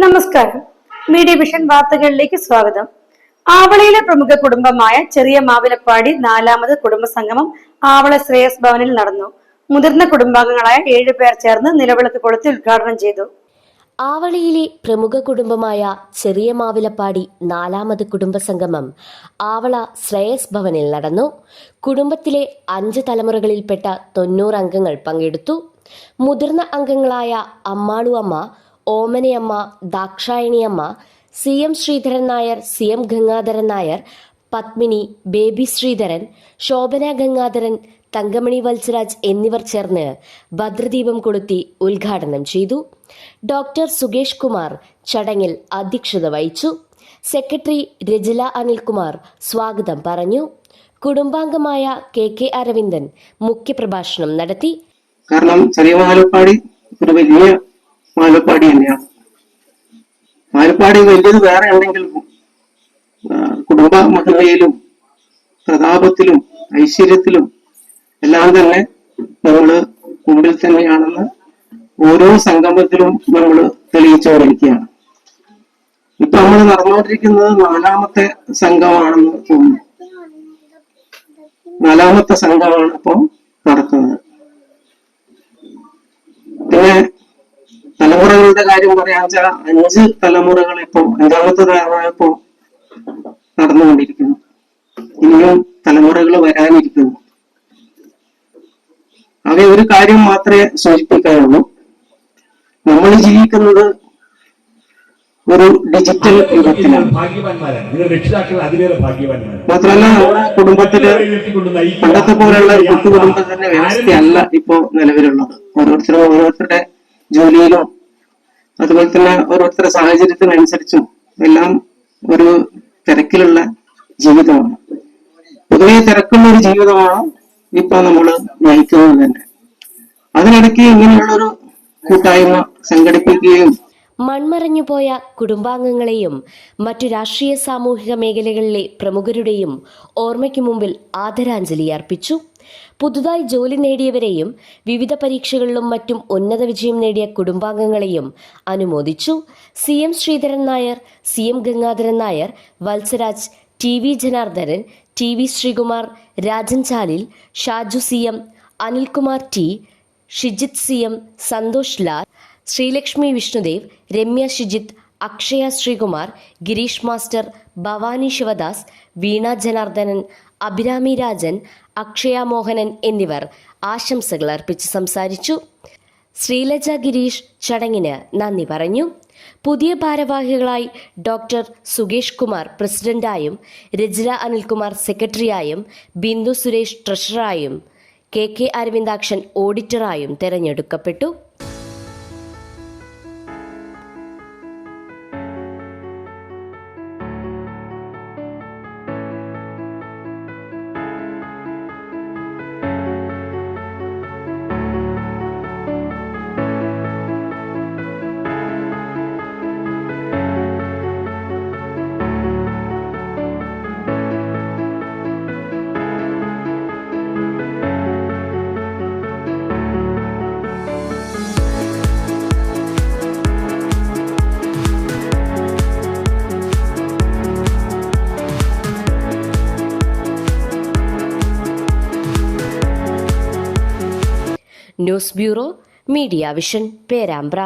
നമസ്കാരം. Media vision വാർത്തകളിലേക്ക് സ്വാഗതം. ആവളയിലെ പ്രമുഖ കുടുംബമായ ചെറിയ മാവിലപ്പാടി 4ാമത് കുടുംബസംഗമം ആവള ശ്രേയസ് ഭവനിൽ നടന്നു. മുതിർന്ന കുടുംബാംഗങ്ങളായ 7 പേർ ചേർന്ന് നിലവിളക്ക് കൊളുത്തി ഉദ്ഘാടനം ചെയ്തു. ആവളയിലെ പ്രമുഖ കുടുംബമായ ചെറിയ മാവിലപ്പാടി 4ാമത് കുടുംബസംഗമം ആവള ശ്രേയസ് ഭവനിൽ നടന്നു. കുടുംബത്തിലെ 5 തലമുറകളിൽപ്പെട്ട 90 അംഗങ്ങൾ പങ്കെടുത്തു. മുതിർന്ന അംഗങ്ങളായ Ammalu Amma, Omanayamma, Dakshayaniyamma, CM Sreedharan Nair, CM Gangadharan Nair, Padmini, Baby Sreedharan, Shobhana Gangadharan, Thankamani Valsaraj എന്നിവർ ചേർന്ന് ഭദ്രദീപം കൊളുത്തി ഉദ്ഘാടനം ചെയ്തു. ഡോക്ടർ സുകേഷ് കുമാർ ചടങ്ങിൽ അധ്യക്ഷത വഹിച്ചു. സെക്രട്ടറി രജില അനിൽകുമാർ സ്വാഗതം പറഞ്ഞു. കുടുംബാംഗമായ KK അരവിന്ദൻ മുഖ്യപ്രഭാഷണം നടത്തി. കാരണം ചെറിയ മാലപ്പാടി ഒരു വലിയ മാലപ്പാടി തന്നെയാണ്. മാലപ്പാടി വലിയത് വേറെ ഉണ്ടെങ്കിലും കുടുംബ മഹിമയിലും പ്രതാപത്തിലും ഐശ്വര്യത്തിലും എല്ലാം തന്നെ നമ്മള് മുമ്പിൽ തന്നെയാണെന്ന് ഓരോ സംഗമത്തിലും നമ്മൾ തെളിയിച്ചുകൊണ്ടിരിക്കുകയാണ്. ഇപ്പൊ നമ്മൾ നടന്നുകൊണ്ടിരിക്കുന്നത് 4ാമത്തെ സംഘമാണെന്ന് തോന്നുന്നു. 4ാമത്തെ സംഘമാണ് ഇപ്പൊ നടക്കുന്നത്. പിന്നെ തലമുറകളുടെ കാര്യം പറയാന്ന് വെച്ചാൽ 5 തലമുറകൾ ഇപ്പൊ 5ാമത്തെ തലമുറ ഇപ്പോ നടന്നുകൊണ്ടിരിക്കുന്നു. ഇനിയും തലമുറകൾ വരാനിരിക്കുന്നു. ആകെ ഒരു കാര്യം മാത്രമേ സൂചിപ്പിക്കാനുള്ളൂ. നമ്മൾ ജീവിക്കുന്നത് ഒരു ഡിജിറ്റൽ യുഗത്തിലാണ്. മാത്രമല്ല നമ്മുടെ കുടുംബത്തില് പണ്ടത്തെ പോലെയുള്ള ഒരു കൂട്ടുകുടുംബത്തിന്റെ വ്യവസ്ഥയല്ല ഇപ്പോ നിലവിലുള്ളത്. ഓരോരുത്തരുടെ ജോലിയിലും അതുപോലെ തന്നെ ഓരോരുത്തരുടെ സാഹചര്യത്തിനനുസരിച്ചും എല്ലാം ഒരു തിരക്കിലുള്ള ജീവിതമാണ്. പൊതുവെ തിരക്കുള്ള ഒരു ജീവിതമാണ് ഇപ്പൊ നമ്മൾ നയിക്കുന്നത് തന്നെ. അതിനിടയ്ക്ക് ഇങ്ങനെയുള്ളൊരു കൂട്ടായ്മ സംഘടിപ്പിക്കുകയും മൺമറഞ്ഞുപോയ കുടുംബാംഗങ്ങളെയും മറ്റു രാഷ്ട്രീയ സാമൂഹിക മേഖലകളിലെ പ്രമുഖരുടെയും ഓർമ്മയ്ക്ക് മുമ്പിൽ ആദരാഞ്ജലി അർപ്പിച്ചു. പുതുതായി ജോലി നേടിയവരെയും വിവിധ പരീക്ഷകളിലും മറ്റും ഉന്നത വിജയം നേടിയ കുടുംബാംഗങ്ങളെയും അനുമോദിച്ചു. CM Sreedharan Nair, CM Gangadharan Nair, Valsaraj, TV Janardhanan, TV Sreekumar, Rajan Chalil, Shaju CM, Anilkumar T, Shijith CM, Santhosh Lal, Sreelakshmi Vishnudev, Ramya Shijith, Akshaya Sreekumar, Gireesh master, Bhavani Sivadas, Veena Janardhanan, Abhirami Rajan, Akshaya Mohanan എന്നിവർ ആശംസകൾ അർപ്പിച്ച് സംസാരിച്ചു. ശ്രീലജ ഗിരീഷ് ചടങ്ങിന് നന്ദി പറഞ്ഞു. പുതിയ ഭാരവാഹികളായി ഡോക്ടർ സുകേഷ് കുമാർ പ്രസിഡന്റായും, രജില അനിൽകുമാർ സെക്രട്ടറിയായും, ബിന്ദു സുരേഷ് ട്രഷററായും, KK അരവിന്ദാക്ഷൻ ഓഡിറ്ററായും തെരഞ്ഞെടുക്കപ്പെട്ടു. News bureau, media vision, Perambra.